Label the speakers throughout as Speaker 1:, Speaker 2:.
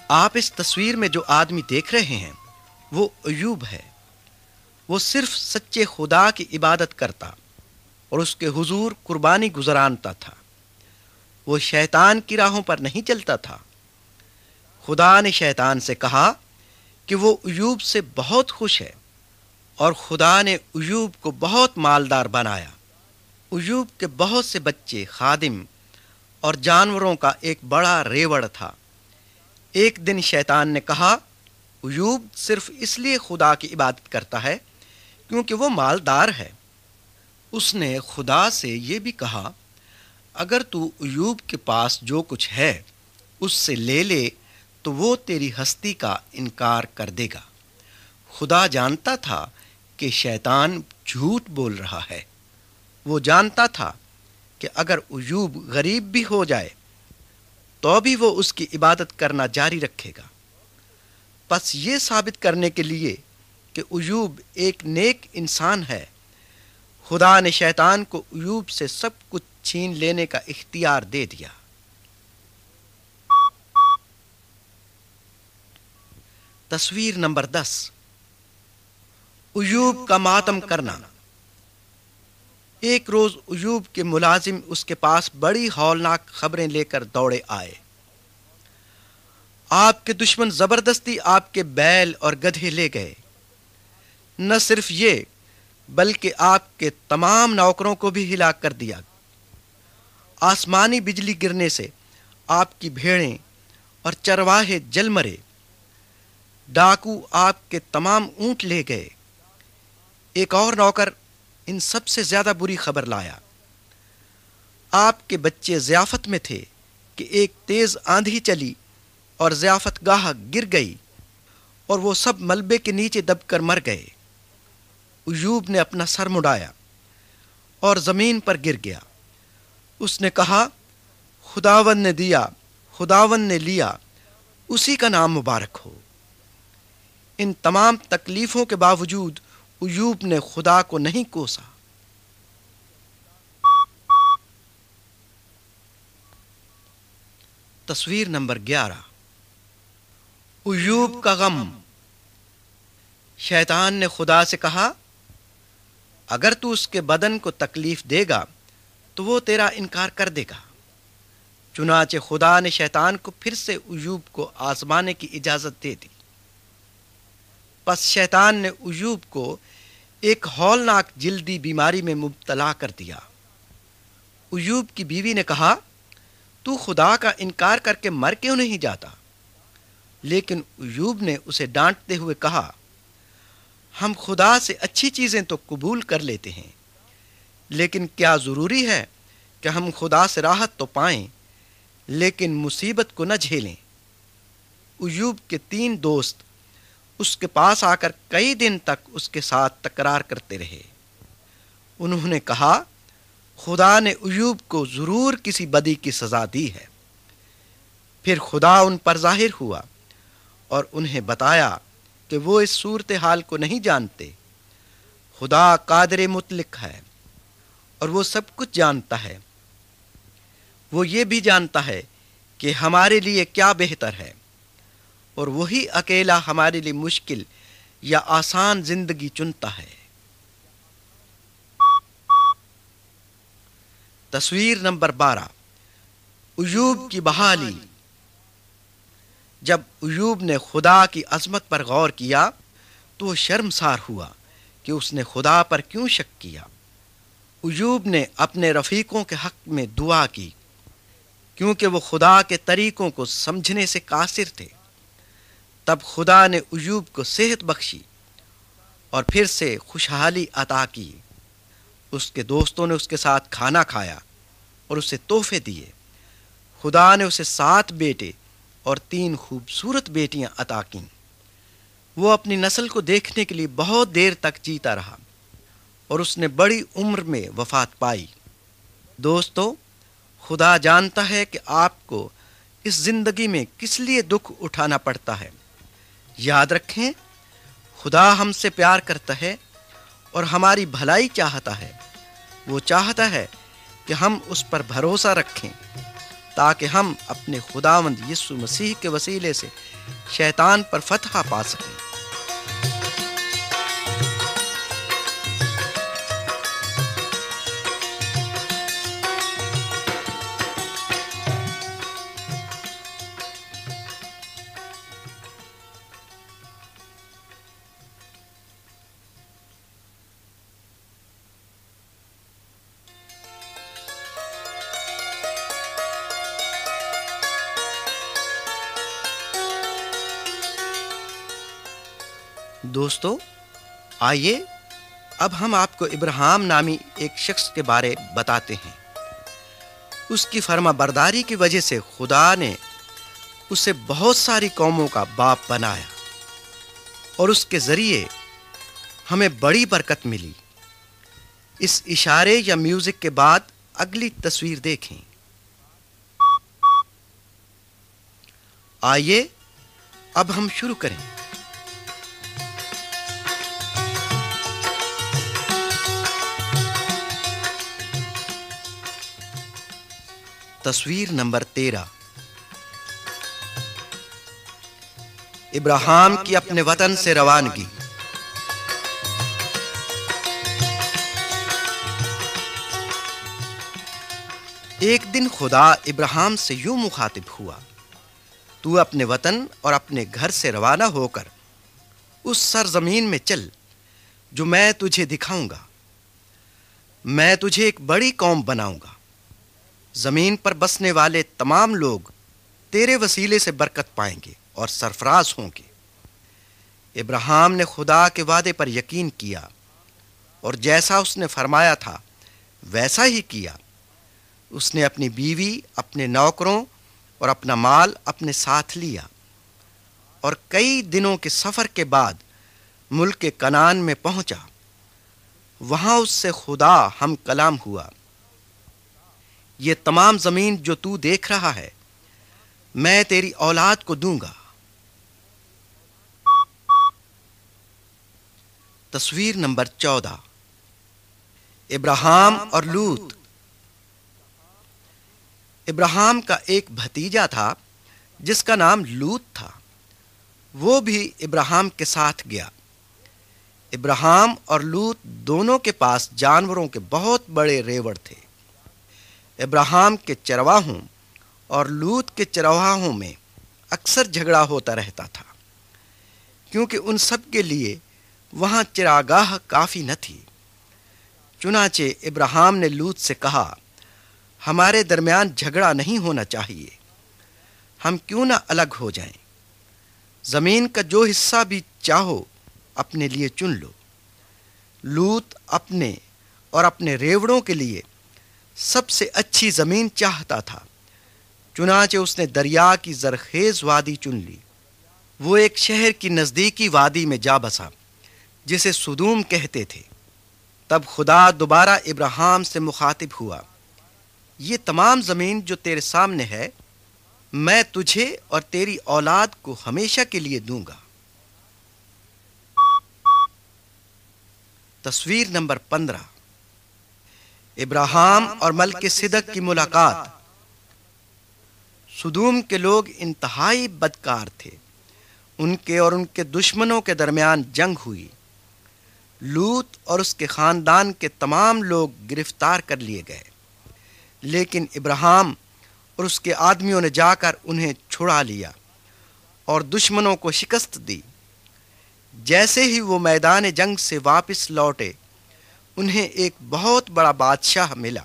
Speaker 1: آپ اس تصویر میں جو آدمی دیکھ رہے ہیں وہ ایوب ہے۔ وہ صرف سچے خدا کی عبادت کرتا اور اس کے حضور قربانی گزرانتا تھا۔ وہ شیطان کی راہوں پر نہیں چلتا تھا۔ خدا نے شیطان سے کہا کہ وہ ایوب سے بہت خوش ہے، اور خدا نے ایوب کو بہت مالدار بنایا۔ ایوب کے بہت سے بچے، خادم اور جانوروں کا ایک بڑا ریوڑ تھا۔ ایک دن شیطان نے کہا، ایوب صرف اس لیے خدا کی عبادت کرتا ہے کیونکہ وہ مالدار ہے۔ اس نے خدا سے یہ بھی کہا، اگر تو ایوب کے پاس جو کچھ ہے اس سے لے لے تو وہ تیری ہستی کا انکار کر دے گا۔ خدا جانتا تھا کہ شیطان جھوٹ بول رہا ہے۔ وہ جانتا تھا کہ اگر ایوب غریب بھی ہو جائے تو بھی وہ اس کی عبادت کرنا جاری رکھے گا۔ بس یہ ثابت کرنے کے لیے کہ ایوب ایک نیک انسان ہے، خدا نے شیطان کو ایوب سے سب کچھ چھین لینے کا اختیار دے دیا۔ تصویر نمبر 10، ایوب کا ماتم کرنا۔ ایک روز ایوب کے ملازم اس کے پاس بڑی ہولناک خبریں لے کر دوڑے آئے۔ آپ کے دشمن زبردستی آپ کے بیل اور گدھے لے گئے۔ نہ صرف یہ بلکہ آپ کے تمام نوکروں کو بھی ہلاک کر دیا۔ آسمانی بجلی گرنے سے آپ کی بھیڑیں اور چرواہے جل مرے۔ ڈاکو آپ کے تمام اونٹ لے گئے۔ ایک اور نوکر ان سب سے زیادہ بری خبر لایا۔ آپ کے بچے ضیافت میں تھے کہ ایک تیز آندھی چلی اور ضیافت گاہ گر گئی، اور وہ سب ملبے کے نیچے دب کر مر گئے۔ ایوب نے اپنا سر مڑایا اور زمین پر گر گیا۔ اس نے کہا، خداوند نے دیا، خداوند نے لیا، اسی کا نام مبارک ہو۔ ان تمام تکلیفوں کے باوجود ایوب نے خدا کو نہیں کوسا۔ تصویر نمبر 11، ایوب کا غم۔ شیطان نے خدا سے کہا، اگر تو اس کے بدن کو تکلیف دے گا تو وہ تیرا انکار کر دے گا۔ چنانچہ خدا نے شیطان کو پھر سے ایوب کو آزمانے کی اجازت دے دی۔ پس شیطان نے ایوب کو ایک ہولناک جلدی بیماری میں مبتلا کر دیا۔ ایوب کی بیوی نے کہا، تو خدا کا انکار کر کے مر کیوں نہیں جاتا؟ لیکن ایوب نے اسے ڈانٹتے ہوئے کہا، ہم خدا سے اچھی چیزیں تو قبول کر لیتے ہیں، لیکن کیا ضروری ہے کہ ہم خدا سے راحت تو پائیں لیکن مصیبت کو نہ جھیلیں؟ ایوب کے 3 دوست اس کے پاس آ کر کئی دن تک اس کے ساتھ تکرار کرتے رہے۔ انہوں نے کہا، خدا نے ایوب کو ضرور کسی بدی کی سزا دی ہے۔ پھر خدا ان پر ظاہر ہوا اور انہیں بتایا کہ وہ اس صورتحال کو نہیں جانتے۔ خدا قادر مطلق ہے اور وہ سب کچھ جانتا ہے۔ وہ یہ بھی جانتا ہے کہ ہمارے لیے کیا بہتر ہے، اور وہی اکیلا ہمارے لیے مشکل یا آسان زندگی چنتا ہے۔ تصویر نمبر 12، ایوب کی بحالی۔ جب ایوب نے خدا کی عظمت پر غور کیا تو وہ شرمسار ہوا کہ اس نے خدا پر کیوں شک کیا۔ ایوب نے اپنے رفیقوں کے حق میں دعا کی کیونکہ وہ خدا کے طریقوں کو سمجھنے سے قاصر تھے۔ تب خدا نے ایوب کو صحت بخشی اور پھر سے خوشحالی عطا کی۔ اس کے دوستوں نے اس کے ساتھ کھانا کھایا اور اسے تحفے دیے۔ خدا نے اسے 7 بیٹے اور 3 خوبصورت بیٹیاں عطا کیں۔ وہ اپنی نسل کو دیکھنے کے لیے بہت دیر تک جیتا رہا اور اس نے بڑی عمر میں وفات پائی۔ دوستو، خدا جانتا ہے کہ آپ کو اس زندگی میں کس لیے دکھ اٹھانا پڑتا ہے۔ یاد رکھیں، خدا ہم سے پیار کرتا ہے اور ہماری بھلائی چاہتا ہے۔ وہ چاہتا ہے کہ ہم اس پر بھروسہ رکھیں تاکہ ہم اپنے خداوند یسوع مسیح کے وسیلے سے شیطان پر فتح پا سکیں۔ دوستو، آئیے اب ہم آپ کو ابراہیم نامی ایک شخص کے بارے بتاتے ہیں۔ اس کی فرما برداری کی وجہ سے خدا نے اسے بہت ساری قوموں کا باپ بنایا اور اس کے ذریعے ہمیں بڑی برکت ملی۔ اس اشارے یا میوزک کے بعد اگلی تصویر دیکھیں۔ آئیے اب ہم شروع کریں۔ تصویر نمبر 13۔ ابراہیم کی اپنے وطن سے روانگی۔ ایک دن خدا ابراہیم سے یوں مخاطب ہوا، تو اپنے وطن اور اپنے گھر سے روانہ ہو کر اس سرزمین میں چل جو میں تجھے دکھاؤں گا۔ میں تجھے ایک بڑی قوم بناؤں گا۔ زمین پر بسنے والے تمام لوگ تیرے وسیلے سے برکت پائیں گے اور سرفراز ہوں گے۔ ابراہیم نے خدا کے وعدے پر یقین کیا اور جیسا اس نے فرمایا تھا ویسا ہی کیا۔ اس نے اپنی بیوی، اپنے نوکروں اور اپنا مال اپنے ساتھ لیا اور کئی دنوں کے سفر کے بعد ملک کنعان میں پہنچا۔ وہاں اس سے خدا ہم کلام ہوا۔ یہ تمام زمین جو تو دیکھ رہا ہے میں تیری اولاد کو دوں گا۔ تصویر نمبر 14۔ ابراہیم اور لوط۔ ابراہیم کا ایک بھتیجا تھا جس کا نام لوط تھا، وہ بھی ابراہیم کے ساتھ گیا۔ ابراہیم اور لوط دونوں کے پاس جانوروں کے بہت بڑے ریوڑ تھے۔ ابراہیم کے چرواہوں اور لوط کے چرواہوں میں اکثر جھگڑا ہوتا رہتا تھا، کیونکہ ان سب کے لیے وہاں چراگاہ کافی نہ تھی۔ چنانچہ ابراہیم نے لوط سے کہا، ہمارے درمیان جھگڑا نہیں ہونا چاہیے، ہم کیوں نہ الگ ہو جائیں؟ زمین کا جو حصہ بھی چاہو اپنے لیے چن لو۔ لوط اپنے اور اپنے ریوڑوں کے لیے سب سے اچھی زمین چاہتا تھا، چنانچہ اس نے دریا کی زرخیز وادی چن لی۔ وہ ایک شہر کی نزدیکی وادی میں جا بسا جسے سدوم کہتے تھے۔ تب خدا دوبارہ ابراہیم سے مخاطب ہوا، یہ تمام زمین جو تیرے سامنے ہے میں تجھے اور تیری اولاد کو ہمیشہ کے لیے دوں گا۔ تصویر نمبر 15۔ ابراہیم اور ملک صدق کی ملاقات۔ سدوم کے لوگ انتہائی بدکار تھے۔ ان کے اور ان کے دشمنوں کے درمیان جنگ ہوئی۔ لوط اور اس کے خاندان کے تمام لوگ گرفتار کر لیے گئے، لیکن ابراہیم اور اس کے آدمیوں نے جا کر انہیں چھڑا لیا اور دشمنوں کو شکست دی۔ جیسے ہی وہ میدان جنگ سے واپس لوٹے انہیں ایک بہت بڑا بادشاہ ملا۔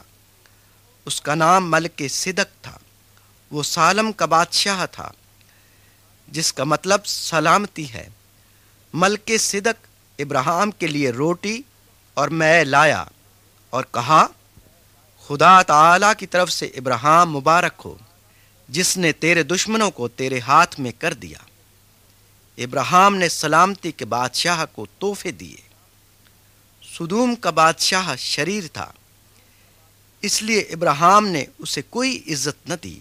Speaker 1: اس کا نام ملک صدق تھا۔ وہ سالم کا بادشاہ تھا، جس کا مطلب سلامتی ہے۔ ملک صدق ابراہیم کے لیے روٹی اور مے لایا اور کہا، خدا تعالی کی طرف سے ابراہیم مبارک ہو جس نے تیرے دشمنوں کو تیرے ہاتھ میں کر دیا۔ ابراہیم نے سلامتی کے بادشاہ کو تحفے دیے۔ سدوم کا بادشاہ شریر تھا، اس لیے ابراہیم نے اسے کوئی عزت نہ دی۔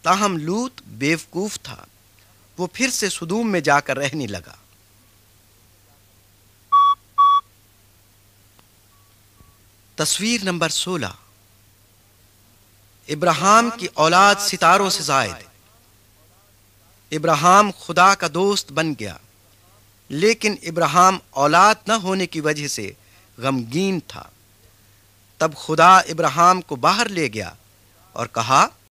Speaker 1: تاہم لوط بیوقوف تھا، وہ پھر سے سدوم میں جا کر رہنے لگا۔ تصویر نمبر 16۔ ابراہیم کی اولاد ستاروں سے زائد۔ ابراہیم خدا کا دوست بن گیا، لیکن ابراہیم اولاد نہ ہونے کی وجہ سے غمگین تھا۔ تب خدا ابراہیم کو باہر لے گیا اور کہا،